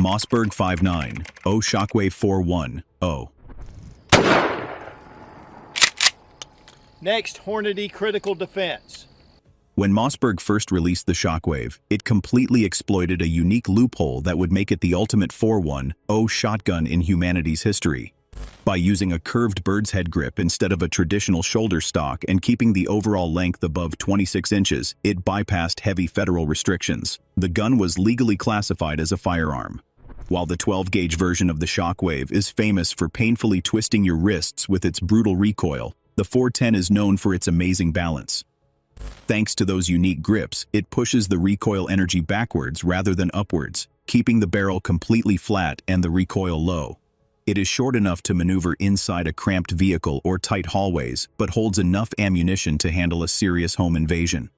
Mossberg 5.9, Shockwave 410. Next, Hornady Critical Defense. When Mossberg first released the Shockwave, it completely exploited a unique loophole that would make it the ultimate 410 shotgun in humanity's history. By using a curved bird's head grip instead of a traditional shoulder stock and keeping the overall length above 26 inches, it bypassed heavy federal restrictions. The gun was legally classified as a firearm. While the 12-gauge version of the Shockwave is famous for painfully twisting your wrists with its brutal recoil, the 410 is known for its amazing balance. Thanks to those unique grips, it pushes the recoil energy backwards rather than upwards, keeping the barrel completely flat and the recoil low. It is short enough to maneuver inside a cramped vehicle or tight hallways, but holds enough ammunition to handle a serious home invasion.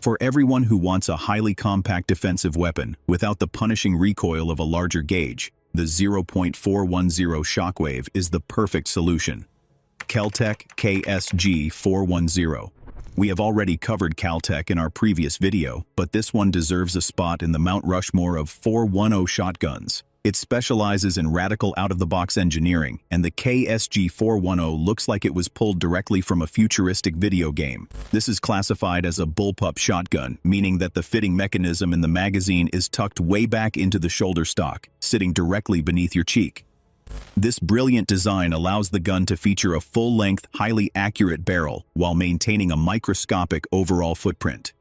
For everyone who wants a highly compact defensive weapon without the punishing recoil of a larger gauge, the 0.410 Shockwave is the perfect solution. Kel-Tec KSG410. We have already covered Kel-Tec in our previous video, but this one deserves a spot in the Mount Rushmore of 410 shotguns. It specializes in radical out-of-the-box engineering, and the KSG410 looks like it was pulled directly from a futuristic video game. This is classified as a bullpup shotgun, meaning that the fitting mechanism in the magazine is tucked way back into the shoulder stock, sitting directly beneath your cheek. This brilliant design allows the gun to feature a full-length, highly accurate barrel while maintaining a microscopic overall footprint.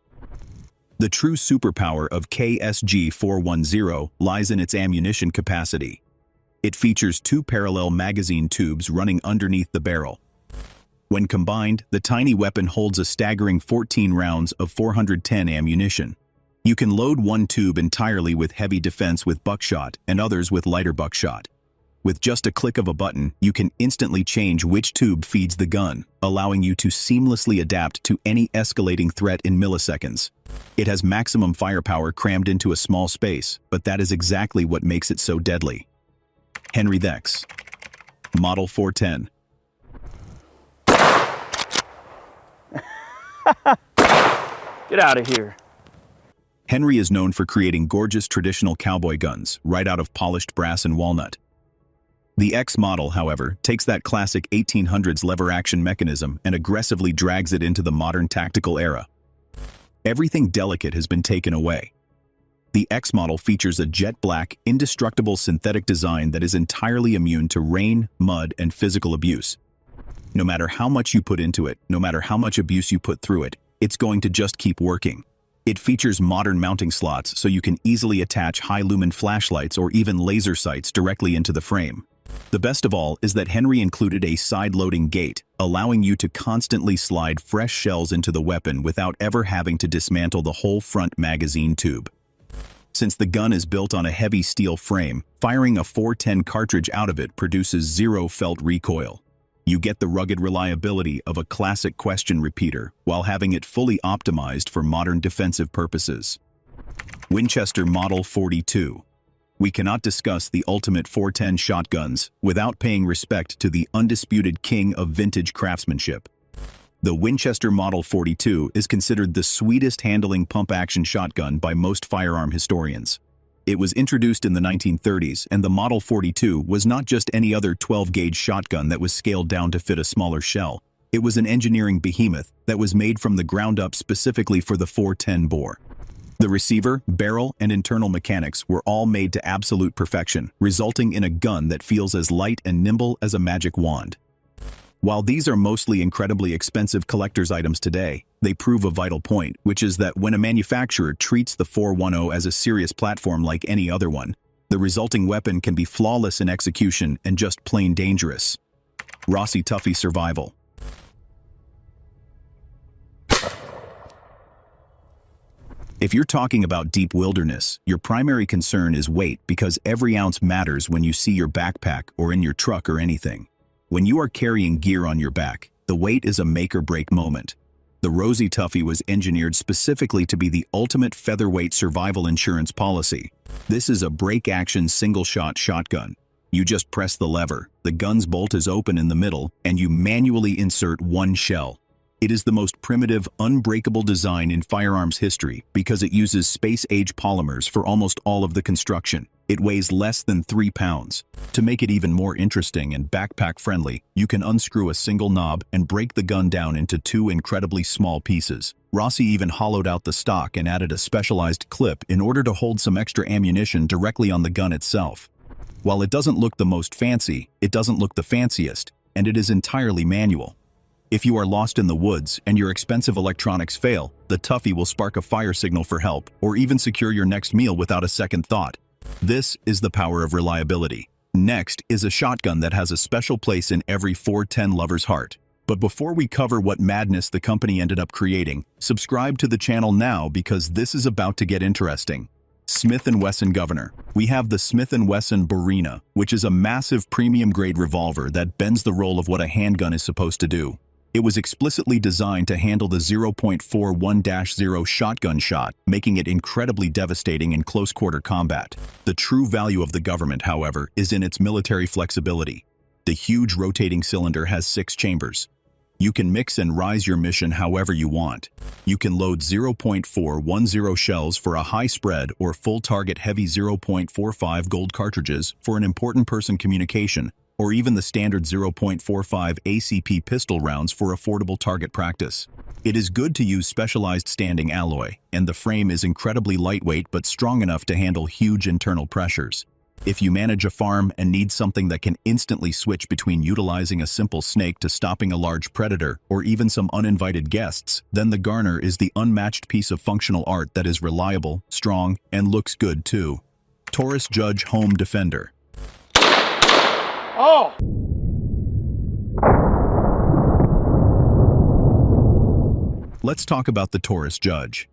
The true superpower of KSG410 lies in its ammunition capacity. It features two parallel magazine tubes running underneath the barrel. When combined, the tiny weapon holds a staggering 14 rounds of 410 ammunition. You can load one tube entirely with heavy defense with buckshot and others with lighter buckshot. With just a click of a button, you can instantly change which tube feeds the gun, allowing you to seamlessly adapt to any escalating threat in milliseconds. It has maximum firepower crammed into a small space, but that is exactly what makes it so deadly. Henry X. Model 410. Get out of here. Henry is known for creating gorgeous traditional cowboy guns right out of polished brass and walnut. The X model, however, takes that classic 1800s lever-action mechanism and aggressively drags it into the modern tactical era. Everything delicate has been taken away. The X model features a jet-black, indestructible synthetic design that is entirely immune to rain, mud, and physical abuse. No matter how much you put into it, no matter how much abuse you put through it, it's going to just keep working. It features modern mounting slots so you can easily attach high-lumen flashlights or even laser sights directly into the frame. The best of all is that Henry included a side-loading gate, allowing you to constantly slide fresh shells into the weapon without ever having to dismantle the whole front magazine tube. Since the gun is built on a heavy steel frame, firing a 410 cartridge out of it produces zero felt recoil. You get the rugged reliability of a classic question repeater while having it fully optimized for modern defensive purposes. Winchester Model 42. We cannot discuss the ultimate 410 shotguns without paying respect to the undisputed king of vintage craftsmanship. The Winchester Model 42 is considered the sweetest handling pump-action shotgun by most firearm historians. It was introduced in the 1930s, and the Model 42 was not just any other 12-gauge shotgun that was scaled down to fit a smaller shell. It was an engineering behemoth that was made from the ground up specifically for the 410 bore. The receiver, barrel, and internal mechanics were all made to absolute perfection, resulting in a gun that feels as light and nimble as a magic wand. While these are mostly incredibly expensive collector's items today, they prove a vital point, which is that when a manufacturer treats the 410 as a serious platform like any other one, the resulting weapon can be flawless in execution and just plain dangerous. Rossi Tuffy Survival. If you're talking about deep wilderness, your primary concern is weight because every ounce matters when you see your backpack or in your truck or anything. When you are carrying gear on your back, the weight is a make-or-break moment. The Rossi Tuffy was engineered specifically to be the ultimate featherweight survival insurance policy. This is a break-action single-shot shotgun. You just press the lever, the gun's bolt is open in the middle, and you manually insert one shell. It is the most primitive, unbreakable design in firearms history because it uses space-age polymers for almost all of the construction. It weighs less than 3 pounds. To make it even more interesting and backpack-friendly, you can unscrew a single knob and break the gun down into 2 incredibly small pieces. Rossi even hollowed out the stock and added a specialized clip in order to hold some extra ammunition directly on the gun itself. While it doesn't look the most fancy, it doesn't look the fanciest, and it is entirely manual. If you are lost in the woods and your expensive electronics fail, the Tuffy will spark a fire signal for help or even secure your next meal without a second thought. This is the power of reliability. Next is a shotgun that has a special place in every 410 lover's heart. But before we cover what madness the company ended up creating, subscribe to the channel now because this is about to get interesting. Smith & Wesson Governor. We have the Smith & Wesson Barina, which is a massive premium-grade revolver that bends the role of what a handgun is supposed to do. It was explicitly designed to handle the 0.41-0 shotgun shot, making it incredibly devastating in close-quarter combat. The true value of the government, however, is in its military flexibility. The huge rotating cylinder has 6 chambers. You can mix and rise your mission however you want. You can load 0.410 shells for a high spread or full-target heavy 0.45 gold cartridges for an important person communication, or even the standard 0.45 ACP pistol rounds for affordable target practice. It is good to use specialized standing alloy, and the frame is incredibly lightweight but strong enough to handle huge internal pressures. If you manage a farm and need something that can instantly switch between utilizing a simple snake to stopping a large predator or even some uninvited guests, then the Garner is the unmatched piece of functional art that is reliable, strong, and looks good too. Taurus Judge Home Defender. Oh! Let's talk about the Taurus Judge.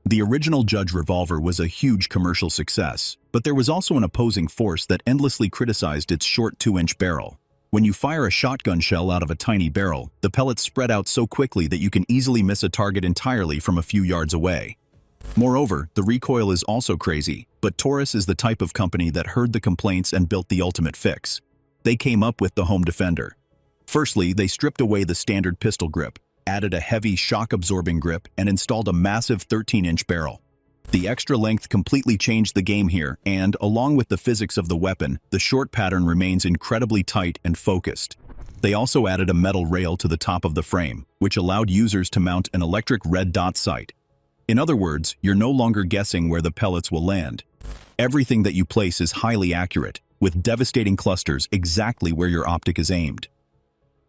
The original Judge revolver was a huge commercial success, but there was also an opposing force that endlessly criticized its short 2-inch barrel. When you fire a shotgun shell out of a tiny barrel, the pellets spread out so quickly that you can easily miss a target entirely from a few yards away. Moreover, the recoil is also crazy, but Taurus is the type of company that heard the complaints and built the ultimate fix. They came up with the Home Defender. Firstly, they stripped away the standard pistol grip, added a heavy shock-absorbing grip, and installed a massive 13-inch barrel. The extra length completely changed the game here, and, along with the physics of the weapon, the short pattern remains incredibly tight and focused. They also added a metal rail to the top of the frame, which allowed users to mount an electric red dot sight. In other words, you're no longer guessing where the pellets will land. Everything that you place is highly accurate, with devastating clusters exactly where your optic is aimed.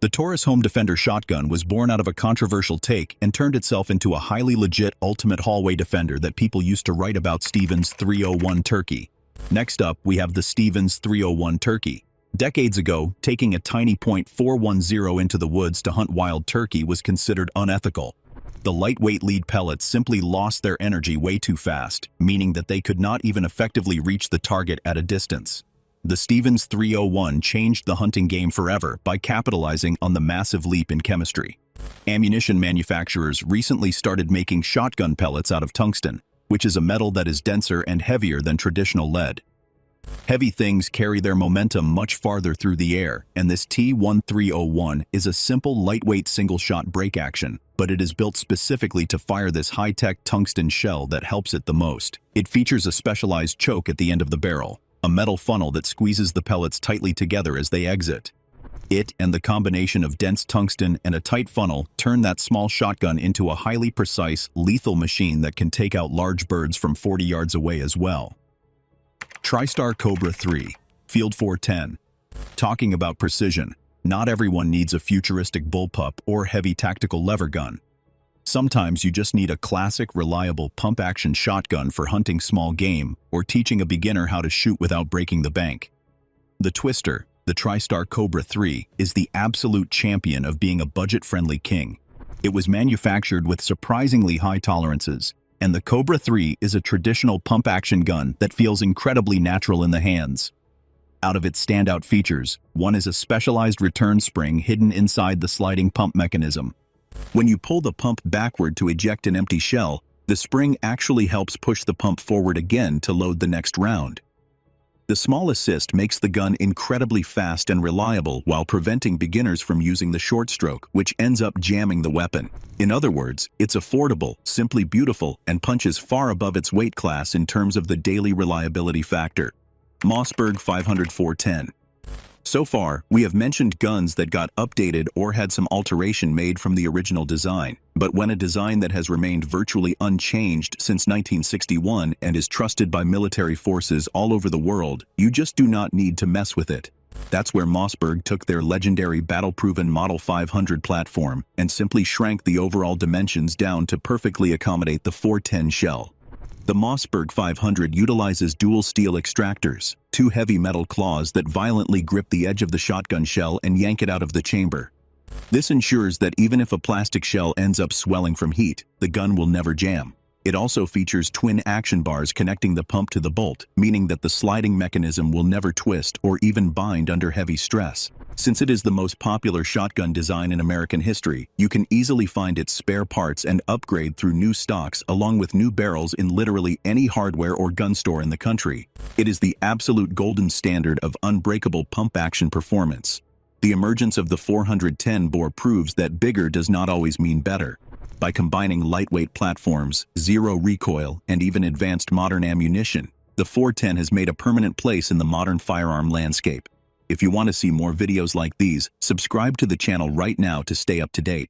The Taurus Home Defender shotgun was born out of a controversial take and turned itself into a highly legit ultimate hallway defender that people used to write about. Stevens 301 Turkey. Next up, we have the Stevens 301 Turkey. Decades ago, taking a tiny .410 into the woods to hunt wild turkey was considered unethical. The lightweight lead pellets simply lost their energy way too fast, meaning that they could not even effectively reach the target at a distance. The Stevens 301 changed the hunting game forever by capitalizing on the massive leap in chemistry. Ammunition manufacturers recently started making shotgun pellets out of tungsten, which is a metal that is denser and heavier than traditional lead. Heavy things carry their momentum much farther through the air, and this T1301 is a simple, lightweight single-shot break action, but it is built specifically to fire this high-tech tungsten shell that helps it the most. It features a specialized choke at the end of the barrel, a metal funnel that squeezes the pellets tightly together as they exit. It and the combination of dense tungsten and a tight funnel turn that small shotgun into a highly precise, lethal machine that can take out large birds from 40 yards away as well. TriStar Cobra 3, Field 410. Talking about precision, not everyone needs a futuristic bullpup or heavy tactical lever gun. Sometimes you just need a classic, reliable pump-action shotgun for hunting small game or teaching a beginner how to shoot without breaking the bank. The Twister, the TriStar Cobra 3, is the absolute champion of being a budget-friendly king. It was manufactured with surprisingly high tolerances, and the Cobra 3 is a traditional pump-action gun that feels incredibly natural in the hands. Out of its standout features, one is a specialized return spring hidden inside the sliding pump mechanism. When you pull the pump backward to eject an empty shell, the spring actually helps push the pump forward again to load the next round. The small assist makes the gun incredibly fast and reliable while preventing beginners from using the short stroke, which ends up jamming the weapon. In other words, it's affordable, simply beautiful, and punches far above its weight class in terms of the daily reliability factor. Mossberg 500-410. So far, we have mentioned guns that got updated or had some alteration made from the original design. But when a design that has remained virtually unchanged since 1961 and is trusted by military forces all over the world, you just do not need to mess with it. That's where Mossberg took their legendary battle-proven Model 500 platform and simply shrank the overall dimensions down to perfectly accommodate the 410 shell. The Mossberg 500 utilizes dual steel extractors, two heavy metal claws that violently grip the edge of the shotgun shell and yank it out of the chamber. This ensures that even if a plastic shell ends up swelling from heat, the gun will never jam. It also features twin action bars connecting the pump to the bolt, meaning that the sliding mechanism will never twist or even bind under heavy stress. Since it is the most popular shotgun design in American history, you can easily find its spare parts and upgrade through new stocks along with new barrels in literally any hardware or gun store in the country. It is the absolute golden standard of unbreakable pump action performance. The emergence of the 410 bore proves that bigger does not always mean better. By combining lightweight platforms, zero recoil, and even advanced modern ammunition, the 410 has made a permanent place in the modern firearm landscape. If you want to see more videos like these, subscribe to the channel right now to stay up to date.